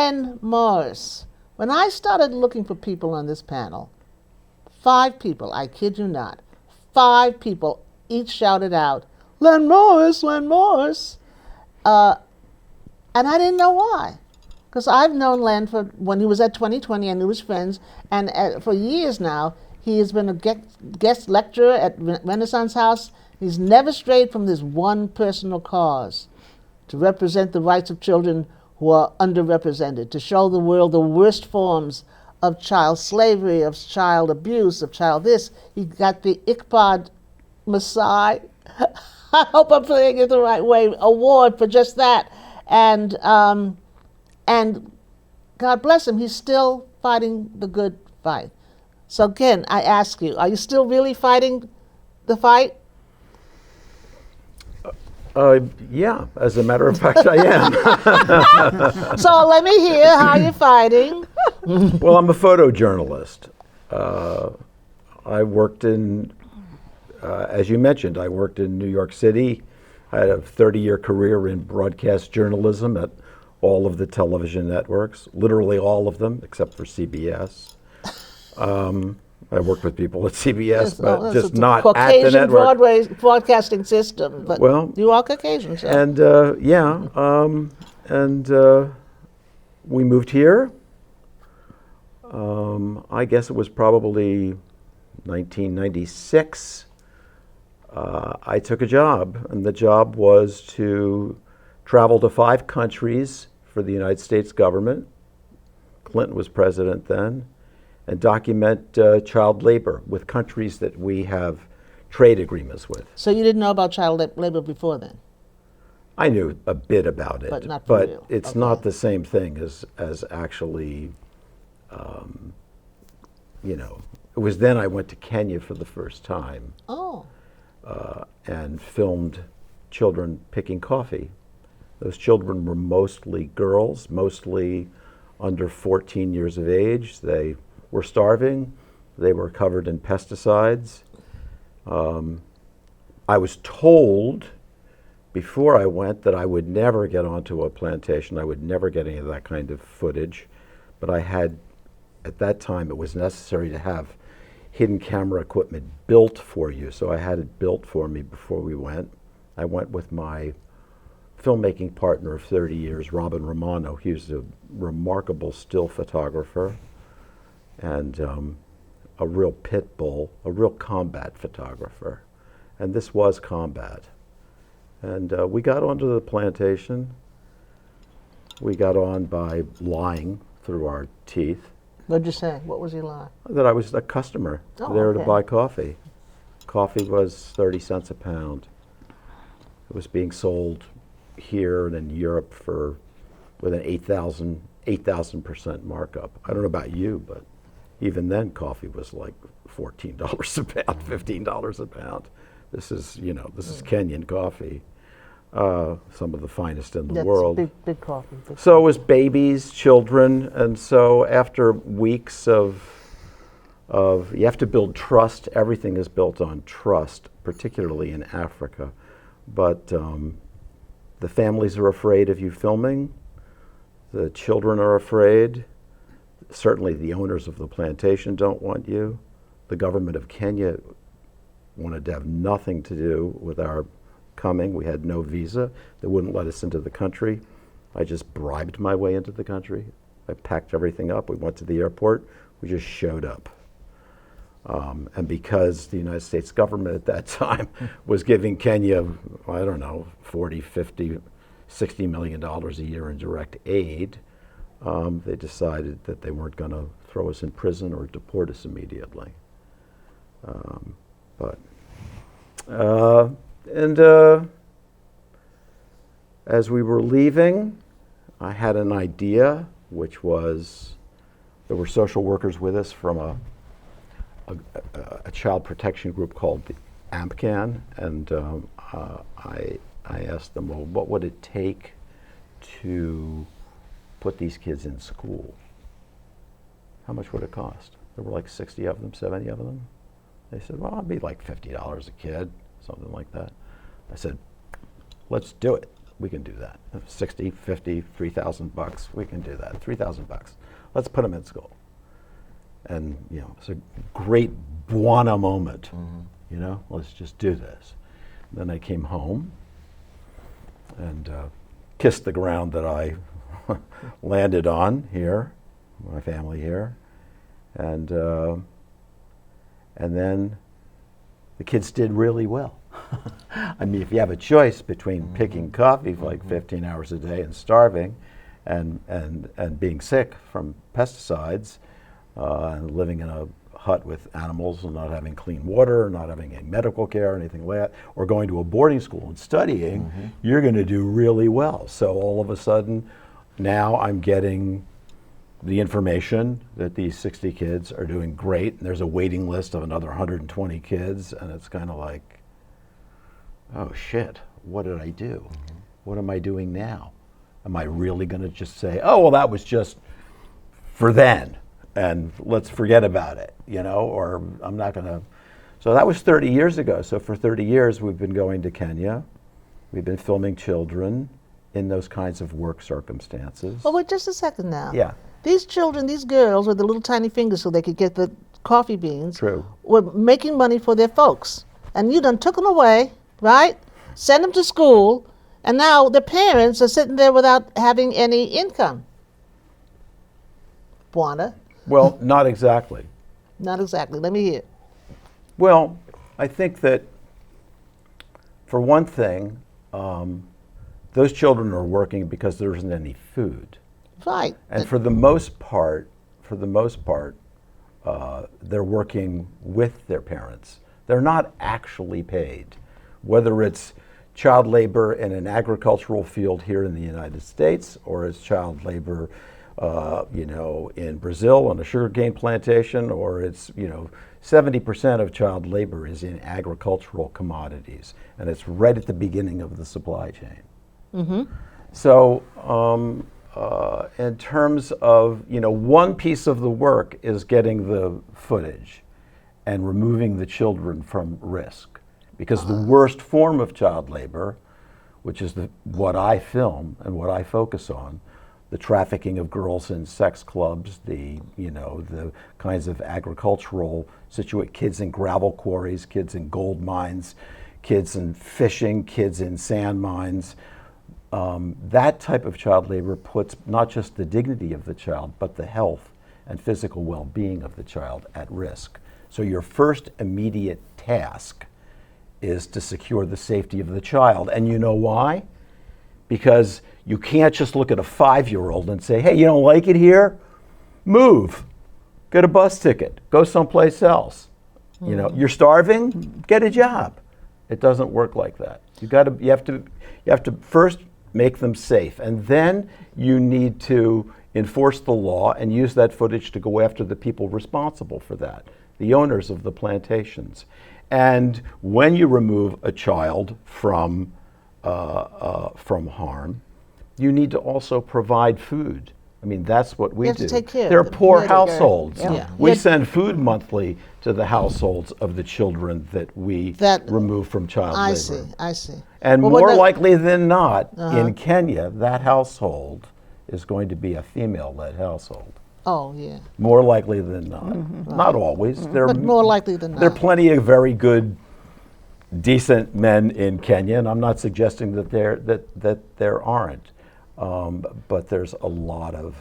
Len Morris. When I started looking for people on this panel, 5 people, I kid you not, 5 people each shouted out, Len Morris, Len Morris. And I didn't know why. Because I've known Len for when he was at 2020, I knew his friends, and for years now, he has been a guest lecturer at Renaissance House. He's never strayed from this one personal cause, to represent the rights of children who are underrepresented, to show the world the worst forms of child slavery, of child abuse, of child this. He got the Iqbal Masai, I hope I'm saying it the right way, award for just that. And God bless him, he's still fighting the good fight. So again, I ask you, are you still really fighting the fight? Yeah, as a matter of fact, I am. So let me hear how you're fighting. Well, I'm a photojournalist. I worked in, as you mentioned, I worked in New York City. I had a 30-year career in broadcast journalism at all of the television networks, literally all of them, except for CBS. I worked with people at CBS, Yes, but just a not Caucasian at the network. Broadway broadcasting system, but Well, you are Caucasian, so. And we moved here. I guess it was probably 1996. I took a job, and the job was to travel to 5 countries for the United States government. Clinton was president then, and document child labor with countries that we have trade agreements with. So you didn't know about child labor before then? I knew a bit about it, But not for real. It's Okay. not the same thing as actually, it was then I went to Kenya for the first time. Oh. And filmed children picking coffee. Those children were mostly girls, mostly under 14 years of age. They were starving. They were covered in pesticides. I was told before I went that I would never get onto a plantation. I would never get any of that kind of footage. But I had, at that time, it was necessary to have hidden camera equipment built for you. So I had it built for me before we went. I went with my filmmaking partner of 30 years, Robin Romano. He was a remarkable still photographer and a real pit bull, a real combat photographer. And this was combat. And we got onto the plantation. We got on by lying through our teeth. What'd you say? What was he lying? That I was a customer there to buy coffee. Coffee was 30 cents a pound. It was being sold here and in Europe with an 8,000% markup. I don't know about you, but even then coffee was like $14 a pound, $15 a pound. This is Kenyan coffee, some of the finest in the world. Big coffee. So it was babies, children, and so after weeks of you have to build trust. Everything is built on trust, particularly in Africa. But the families are afraid of you filming. The children are afraid. Certainly the owners of the plantation don't want you. The government of Kenya wanted to have nothing to do with our coming. We had no visa. They wouldn't let us into the country. I just bribed my way into the country. I packed everything up. We went to the airport. We just showed up. And because the United States government at that time was giving Kenya, I don't know, 40, 50, $60 million a year in direct aid, they decided that they weren't going to throw us in prison or deport us immediately. As we were leaving, I had an idea, which was there were social workers with us from a child protection group called the AMPCAN, and I asked them, well, what would it take to put these kids in school? How much would it cost? There were like 60 of them, 70 of them. They said, well, it'd be like $50 a kid, something like that. I said, let's do it. We can do that. 60, 50, $3,000. We can do that. $3,000. Let's put them in school. And, it's a great Buona moment. Let's just do this. Then I came home and kissed the ground that I landed on here, my family here. And then the kids did really well. I mean, if you have a choice between picking coffee for like 15 hours a day and starving and being sick from pesticides and living in a hut with animals and not having clean water, not having any medical care or anything like that, or going to a boarding school and studying, you're going to do really well. So all of a sudden, now I'm getting the information that these 60 kids are doing great, and there's a waiting list of another 120 kids, and it's kind of like, oh shit, what did I do? What am I doing now? Am I really going to just say, oh, well, that was just for then, and let's forget about it, or I'm not going to. So that was 30 years ago. So for 30 years, we've been going to Kenya. We've been filming children in those kinds of work circumstances. Well, wait just a second now. Yeah. These children, these girls with the little tiny fingers so they could get the coffee beans, True. were making money for their folks. And you done took them away, right? Sent them to school, and now the parents are sitting there without having any income. Buona? Well, not exactly. Not exactly. Let me hear. Well, I think that, for one thing, those children are working because there isn't any food. Right. And for the most part, they're working with their parents. They're not actually paid. Whether it's child labor in an agricultural field here in the United States, or it's child labor, in Brazil on a sugarcane plantation, or it's, 70% of child labor is in agricultural commodities, and it's right at the beginning of the supply chain. So, in terms of, one piece of the work is getting the footage and removing the children from risk. Because the worst form of child labor, which is what I film and what I focus on, the trafficking of girls in sex clubs, the kinds of agricultural kids in gravel quarries, kids in gold mines, kids in fishing, kids in sand mines. That type of child labor puts not just the dignity of the child, but the health and physical well-being of the child at risk. So your first immediate task is to secure the safety of the child. And you know why? Because you can't just look at a 5-year-old and say, hey, you don't like it here? Move. Get a bus ticket. Go someplace else. You're starving? Get a job. It doesn't work like that. You have to first make them safe, and then you need to enforce the law and use that footage to go after the people responsible for that, the owners of the plantations. And when you remove a child from harm, you need to also provide food. I mean, that's what we You have do. to take care They're of them. poor Yeah. households. Yeah. We Yeah. send food monthly to the households of the children that we remove from child labor. I see. And Well, more likely than not, in Kenya, that household is going to be a female-led household. Oh, yeah. More likely than not. Not always. But more likely than not. There are plenty of very good, decent men in Kenya, and I'm not suggesting that there aren't. But there's a lot of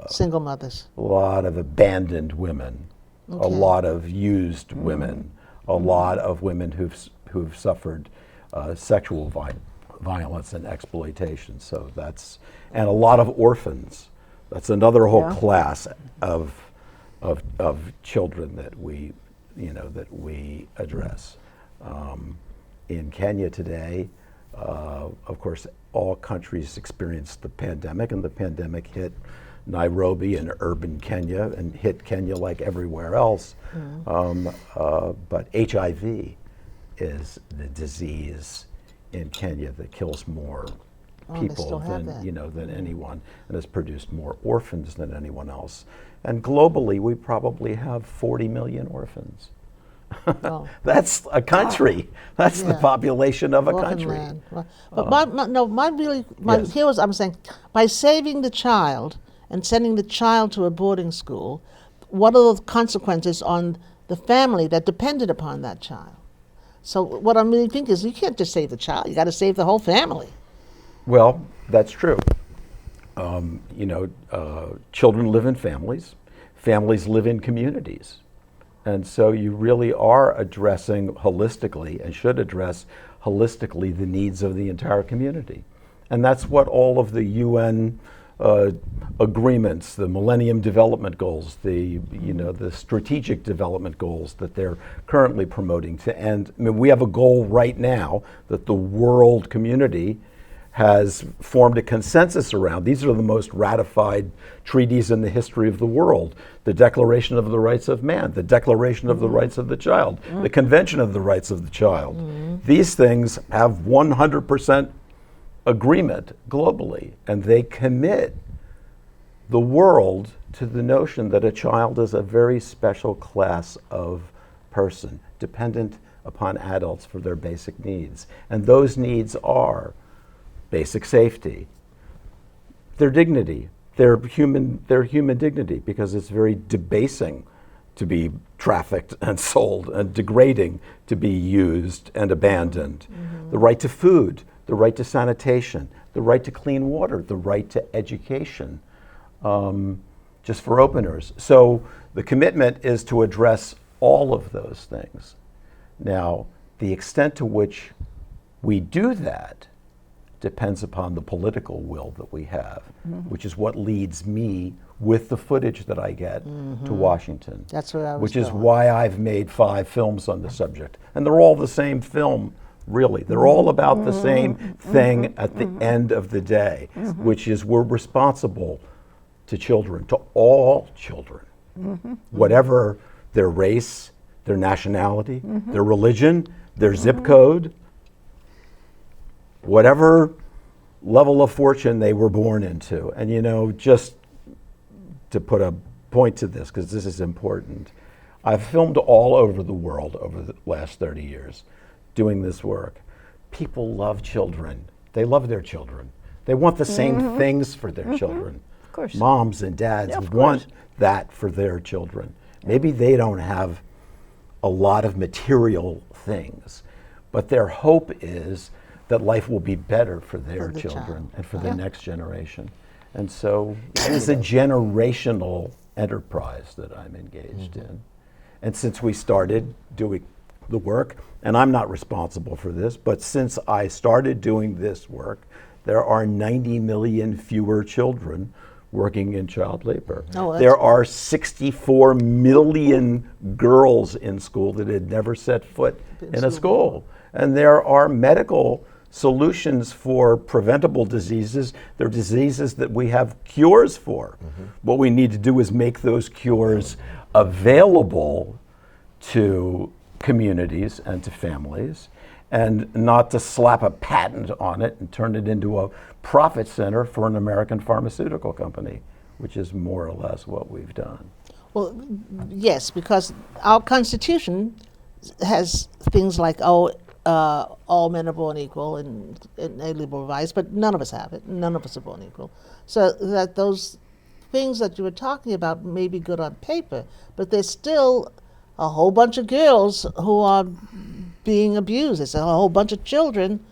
single mothers. a lot of abandoned women, a lot of used women, a lot of women who've suffered sexual violence and exploitation. So and a lot of orphans. That's another whole class of children that we address. In Kenya today, of course, all countries experienced the pandemic, and the pandemic hit Nairobi and urban Kenya and hit Kenya like everywhere else. But HIV is the disease in Kenya that kills more people than anyone, and has produced more orphans than anyone else. And globally, we probably have 40 million orphans. Oh. That's a country. That's the Yeah. population of a Orphan country. land. Right. But Yes. here was I'm saying, by saving the child and sending the child to a boarding school, what are the consequences on the family that depended upon that child? So what I'm really thinking is, you can't just save the child; you got to save the whole family. Well, that's true. Children live in families. Families live in communities. And so you really are addressing holistically, and should address holistically, the needs of the entire community. And that's what all of the UN agreements, the Millennium Development Goals, the strategic development goals that they're currently promoting to end. I mean, we have a goal right now that the world community has formed a consensus around. These are the most ratified treaties in the history of the world. The Declaration of the Rights of Man, the Declaration of the Rights of the Child, the Convention of the Rights of the Child. These things have 100% agreement globally, and they commit the world to the notion that a child is a very special class of person, dependent upon adults for their basic needs. And those needs are basic safety, their dignity, their human dignity, because it's very debasing to be trafficked and sold, and degrading to be used and abandoned. The right to food, the right to sanitation, the right to clean water, the right to education, just for openers. So the commitment is to address all of those things. Now, the extent to which we do that depends upon the political will that we have, which is what leads me with the footage that I get to Washington. That's where I was Which is going. why I've made 5 films on the subject. And they're all the same film, really. They're all about the same thing at the end of the day, which is we're responsible to children, to all children, whatever their race, their nationality, their religion, their zip code, whatever level of fortune they were born into. And just to put a point to this, because this is important, I've filmed all over the world over the last 30 years doing this work. People love children. They love their children. They want the same things for their children. Of course. Moms and dads Yeah, of want course. that for their children. Maybe they don't have a lot of material things, but their hope is that life will be better for their For the children child. and for the next generation. And so it's a generational enterprise that I'm engaged in. And since we started doing the work, and I'm not responsible for this, but since I started doing this work, there are 90 million fewer children working in child labor. Oh, that's there are 64 million girls in school that had never set foot in a school. And there are medical solutions for preventable diseases. They're diseases that we have cures for. What we need to do is make those cures available to communities and to families, and not to slap a patent on it and turn it into a profit center for an American pharmaceutical company, which is more or less what we've done. Well, yes, because our Constitution has things like, all men are born equal and inalienable rights, but none of us have it. None of us are born equal. So that those things that you were talking about may be good on paper, but there's still a whole bunch of girls who are being abused. There's a whole bunch of children.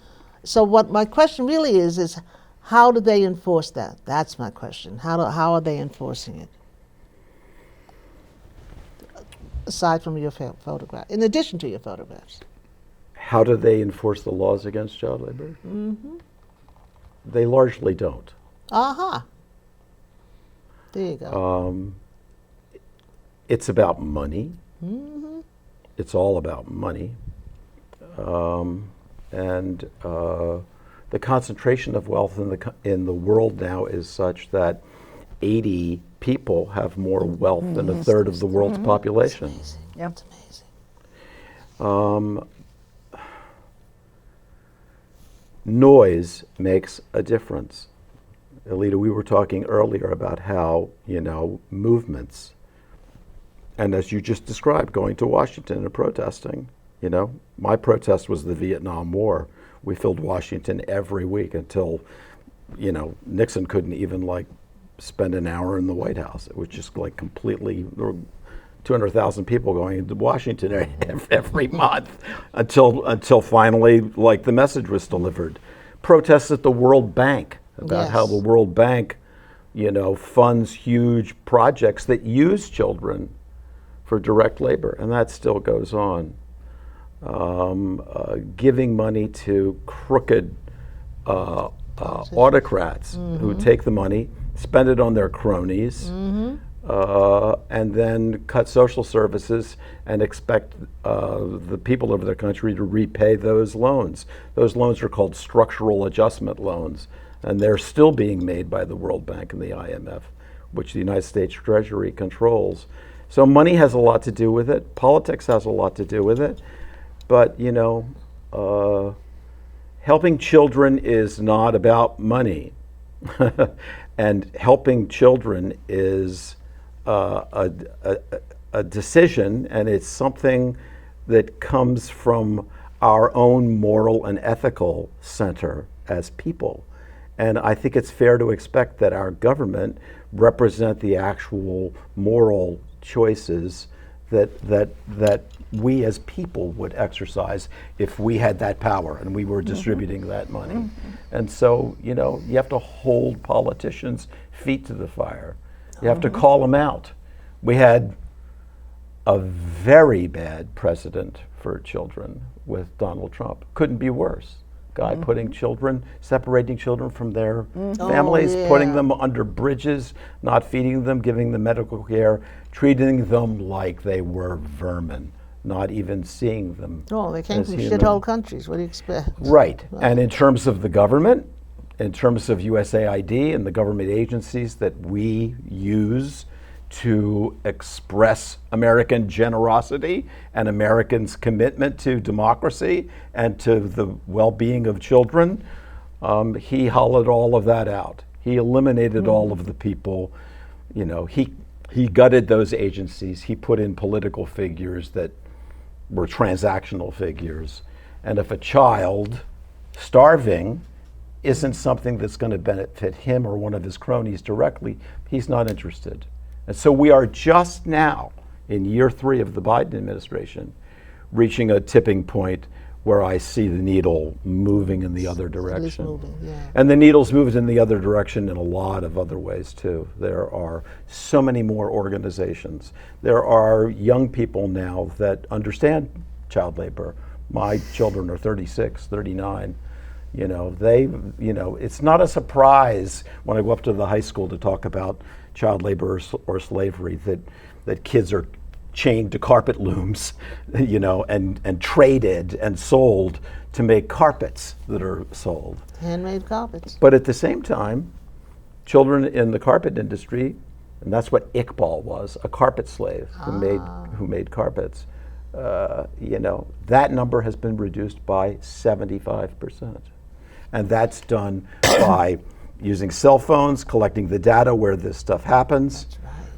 So what my question really is how do they enforce that? That's my question. How are they enforcing it? Aside from your photograph, in addition to your photographs. How do they enforce the laws against child labor? They largely don't. Aha. There you go. It's about money. It's all about money. And the concentration of wealth in the world now is such that 80 people have more wealth than a third of the world's population. Yep. It's amazing. Noise makes a difference. Alita, we were talking earlier about how, movements And as you just described, going to Washington and protesting, you know, my protest was the Vietnam War. We filled Washington every week until, you know, Nixon couldn't even like spend an hour in the White House. It was just like completely, there were 200,000 people going into Washington every month until finally like the message was delivered. Protests at the World Bank about how the World Bank, you know, funds huge projects that use children for direct labor, and that still goes on. Giving money to crooked autocrats who take the money, spend it on their cronies, and then cut social services and expect the people of their country to repay those loans. Those loans are called structural adjustment loans, and they're still being made by the World Bank and the IMF, which the United States Treasury controls. So money has a lot to do with it. Politics has a lot to do with it. But, you know, helping children is not about money. And helping children is a decision, and it's something that comes from our own moral and ethical center as people. And I think it's fair to expect that our government represent the actual moral choices that we as people would exercise if we had that power and we were distributing that money. And so, you know, you have to hold politicians' feet to the fire. You have to call them out. We had a very bad president for children with Donald Trump. Couldn't be worse. Guy putting children, separating children from their families, putting them under bridges, not feeding them, giving them medical care, treating them like they were vermin, not even seeing them. Oh, they came as from human. shithole countries. What do you expect? Right. And in terms of the government, in terms of USAID and the government agencies that we use to express American generosity and Americans' commitment to democracy and to the well-being of children, he hollowed all of that out. He eliminated all of the people, you know, he gutted those agencies. He put in political figures that were transactional figures. And if a child starving isn't something that's going to benefit him or one of his cronies directly, he's not interested. And so we are just now, in year 3 of the Biden administration, reaching a tipping point where I see the needle moving in the other direction. Moving, yeah. And the needle's moved in the other direction in a lot of other ways too. There are so many more organizations. There are young people now that understand child labor. My children are 36, 39. You know, it's not a surprise when I go up to the high school to talk about child labor or slavery that kids are chained to carpet looms, you know, and traded and sold to make carpets that are sold. Handmade carpets. But at the same time, children in the carpet industry, and that's what Iqbal was, a carpet slave who made carpets. You know, that number has been reduced by 75%. And that's done by using cell phones, collecting the data where this stuff happens,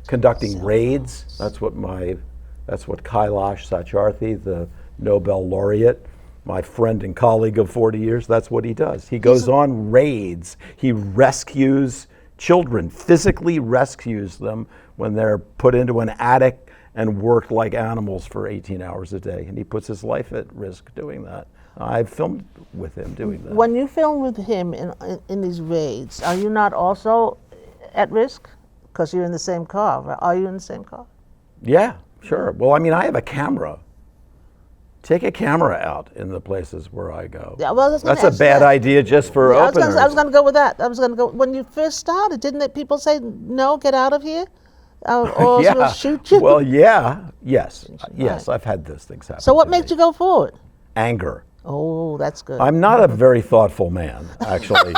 conducting raids. That's what Kailash Satyarthi, the Nobel laureate, my friend and colleague of 40 years, that's what he does. He goes on raids. He rescues children, physically rescues them when they're put into an attic and worked like animals for 18 hours a day. And he puts his life at risk doing that. I've filmed with him doing that. When you film with him in these raids, are you not also at risk? Because you're in the same car. Right? Are you in the same car? Yeah, sure. Well, I mean, I have a camera. Take a camera out in the places where I go. Yeah, well, that's a bad idea just for openers. I was going to go with that. I was going to go. When you first started, didn't people say, no, get out of here? Or yeah. we'll shoot you? Well, yes, I've had those things happen. So what made you go forward? Anger. Oh, that's good. I'm not a very thoughtful man, actually.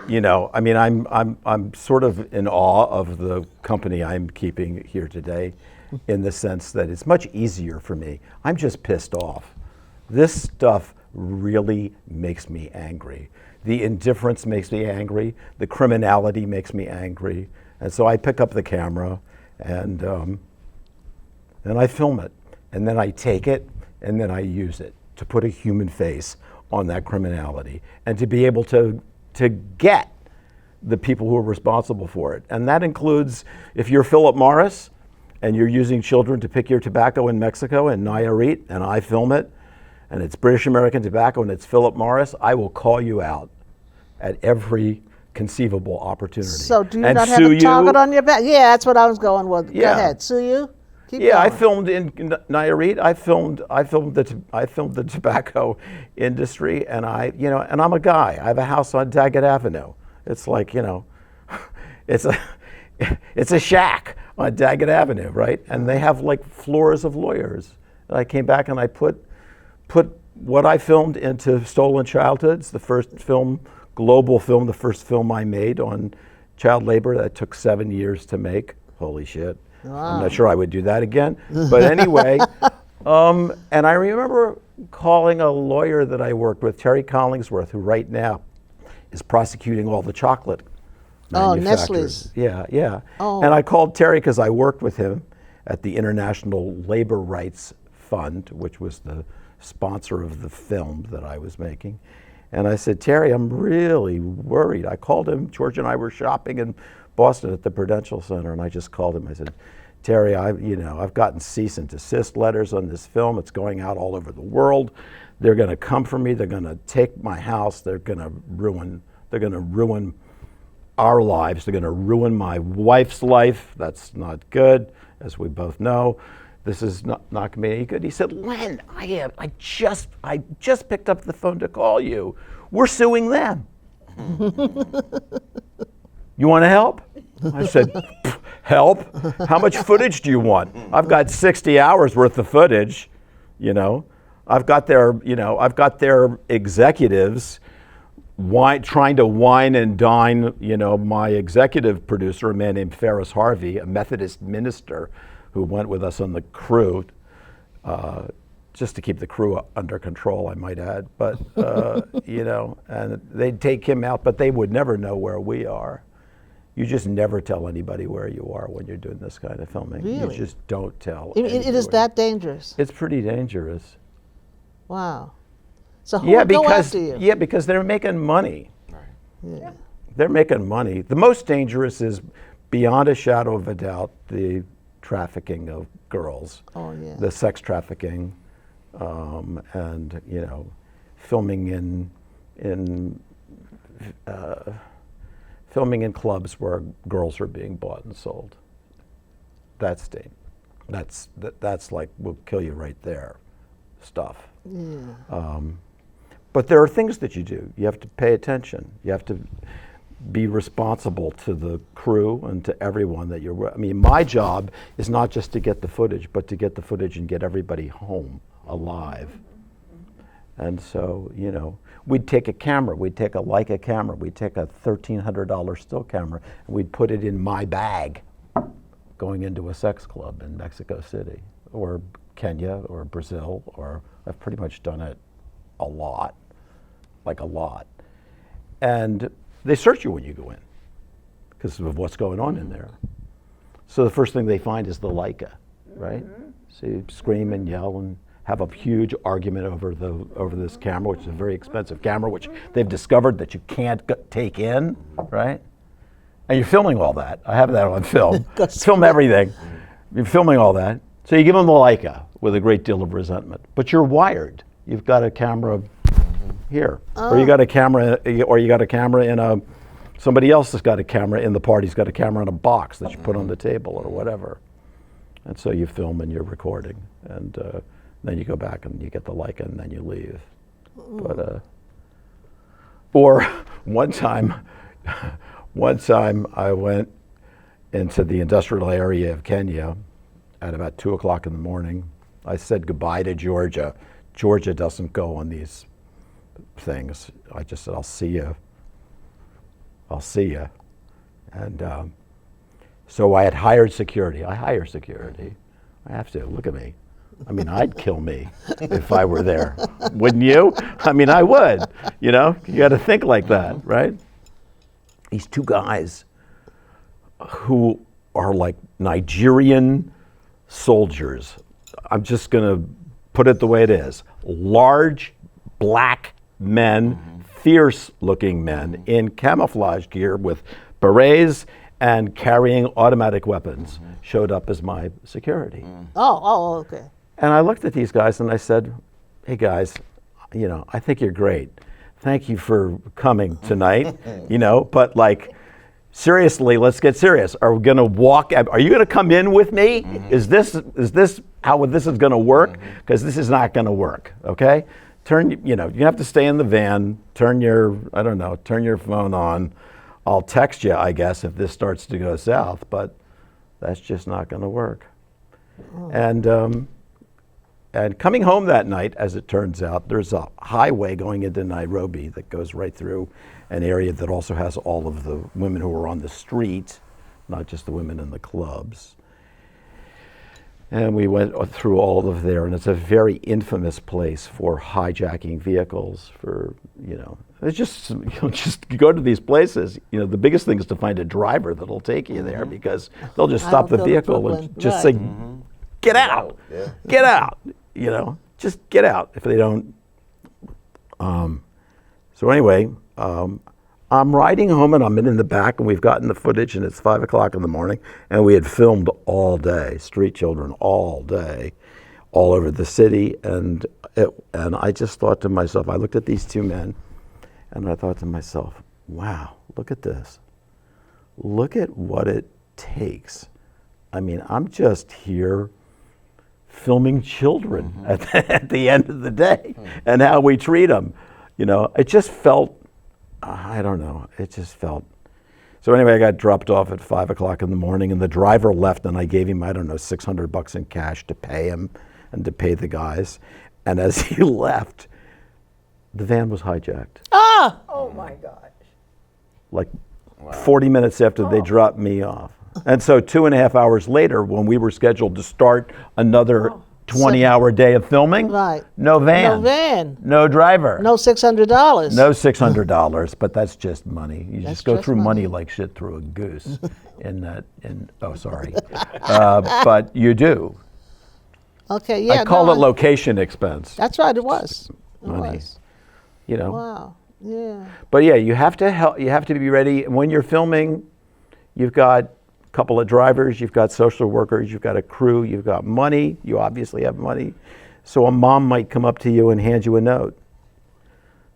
You know, I mean, I'm sort of in awe of the company I'm keeping here today, in the sense that it's much easier for me. I'm just pissed off. This stuff really makes me angry. The indifference makes me angry. The criminality makes me angry. And so I pick up the camera and and I film it, and then I take it, and then I use it to put a human face on that criminality, and to be able to get the people who are responsible for it. And that includes, if you're Philip Morris and you're using children to pick your tobacco in Mexico and Nayarit, and I film it, and it's British American tobacco and it's Philip Morris, I will call you out at every conceivable opportunity. So do you and not have a target on your back? Yeah, that's what I was going with. Yeah. Go ahead, sue you? Keep Yeah, going. I filmed in Nayarit. I filmed the tobacco industry, and and I'm a guy. I have a house on Daggett Avenue. It's like, it's a shack on Daggett Avenue, right? And they have like floors of lawyers. And I came back and I put what I filmed into Stolen Childhoods, the first global film, the first film I made on child labor that took 7 years to make. Holy shit. Wow. I'm not sure I would do that again. But anyway, and I remember calling a lawyer that I worked with, Terry Collingsworth, who right now is prosecuting all the chocolate manufacturers. Nestle's. Yeah. Oh. And I called Terry because I worked with him at the International Labor Rights Fund, which was the sponsor of the film that I was making. And I said, Terry, I'm really worried. I called him. George and I were shopping in Boston at the Prudential Center, and I just called him. I said, Terry, I've gotten cease and desist letters on this film. It's going out all over the world. They're going to come for me. They're going to take my house. They're going to ruin our lives. They're going to ruin my wife's life. That's not good, as we both know. This is not going to be any good. He said, Len, I just picked up the phone to call you. We're suing them. You want to help? I said, help? How much footage do you want? I've got 60 hours worth of footage, I've got their executives trying to wine and dine, my executive producer, a man named Ferris Harvey, a Methodist minister who went with us on the crew, just to keep the crew under control, I might add. But, and they'd take him out, but they would never know where we are. You just never tell anybody where you are when you're doing this kind of filming. Really? You just don't tell. It is that dangerous? It's pretty dangerous. Wow. So who would go after you? Yeah, because they're making money. Right. Yeah. They're making money. The most dangerous is, beyond a shadow of a doubt, the trafficking of girls. Oh, yeah. The sex trafficking, and filming in clubs where girls are being bought and sold. That's like, will kill you right there stuff. Yeah. But there are things that you do. You have to pay attention. You have to be responsible to the crew and to everyone that you're with. I mean, my job is not just to get the footage, but to get the footage and get everybody home alive. And so, we'd take a camera, we'd take a Leica camera, we'd take a $1,300 still camera, and we'd put it in my bag going into a sex club in Mexico City, or Kenya, or Brazil, or I've pretty much done it a lot. And they search you when you go in because of what's going on in there. So the first thing they find is the Leica, right? So you scream and yell and have a huge argument over this camera, which is a very expensive camera, which they've discovered that you can't take in, right? And you're filming all that. I have that on film. Film everything. You're filming all that. So you give them the Leica with a great deal of resentment. But you're wired. You've got a camera here, or you got a camera in a. Somebody else has got a camera in the party's got a camera in a box that you put on the table or whatever. And so you film and you're recording, and then you go back and you get the Leica and then you leave. But or one time I went into the industrial area of Kenya at about 2:00 in the morning. I said goodbye to Georgia. Georgia doesn't go on these things. I just said, I'll see you. And so I had hired security. I hire security. I have to. Look at me. I mean, I'd kill me if I were there. Wouldn't you? I mean, I would. You got to think like that, right? These two guys who are like Nigerian soldiers. I'm just going to put it the way it is. Large, black men, fierce-looking men in camouflage gear with berets and carrying automatic weapons showed up as my security. Okay. And I looked at these guys and I said, hey guys, I think you're great. Thank you for coming tonight, but like, seriously, let's get serious. Are we gonna walk, are you gonna come in with me? Is this how this is gonna work? Because this is not gonna work, okay? You have to stay in the van, turn your phone on. I'll text you, I guess, if this starts to go south, but that's just not gonna work. And coming home that night, as it turns out, there's a highway going into Nairobi that goes right through an area that also has all of the women who are on the street, not just the women in the clubs. And we went through all of there, and it's a very infamous place for hijacking vehicles. It's just go to these places. The biggest thing is to find a driver that'll take you there, because they'll just stop the vehicle and just say, "Get out, get out." Just get out if they don't. So anyway, I'm riding home and I'm in the back, and we've gotten the footage, and it's 5 o'clock in the morning, and we had filmed all day, Street Children all day, all over the city, and I just thought to myself, I looked at these two men, and I thought to myself, wow, look at this. Look at what it takes. I mean, I'm just here filming children at the end of the day, and how we treat them. It just felt, I don't know, it just felt. So anyway, I got dropped off at 5 o'clock in the morning, and the driver left, and I gave him, $600 in cash to pay him and to pay the guys. And as he left, the van was hijacked. Oh my gosh. Like 40 minutes after they dropped me off. And so 2.5 hours later, when we were scheduled to start another 20-hour day of filming, no van, no driver, no $600, no $600, but that's just money. You just go through money like shit through a goose. But you do. Okay, yeah. I call it location expense. That's right, it was. Money. Wow. Yeah. But yeah, you have to be ready. When you're filming, you've got a couple of drivers, you've got social workers, you've got a crew, you've got money. You obviously have money. So a mom might come up to you and hand you a note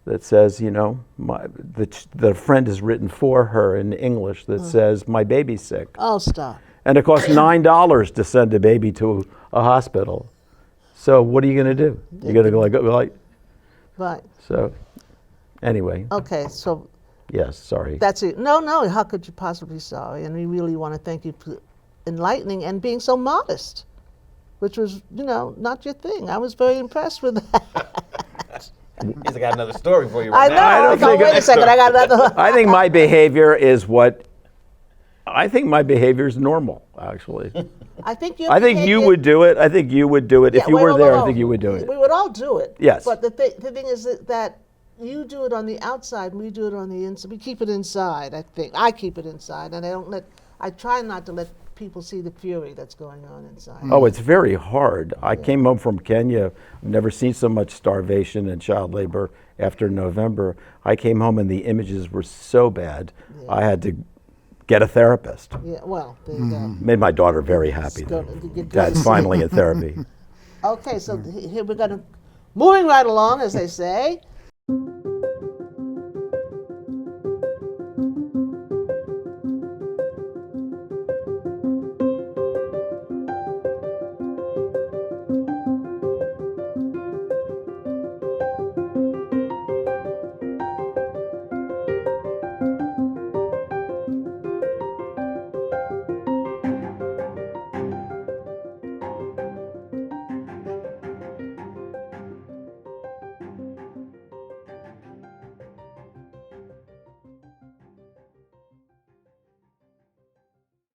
that says, the friend has written for her in English that says, my baby's sick. Oh, stop. And it costs $9 to send a baby to a hospital. So what are you going to do? You're going to go like. Right. So anyway. Okay, so. Yes, sorry. That's it. No, how could you possibly be sorry? And we really want to thank you for enlightening and being so modest, which was, not your thing. I was very impressed with that. He's got another story for you I right know. now. I know. Wait a second. I got another. I think my behavior is normal, actually. I think you would do it. I think you would do it. If you were there, I think you would do it. We would all do it. Yes. But the thing is that you do it on the outside, and we do it on the inside. We keep it inside, I think. I keep it inside, and I try not to let people see the fury that's going on inside. Oh, it's very hard. I came home from Kenya. I've never seen so much starvation and child labor after November. I came home and the images were so bad, I had to get a therapist. Yeah, well, there you go. Made my daughter very happy, though. Dad's finally in therapy. Okay, so here we're moving right along, as they say.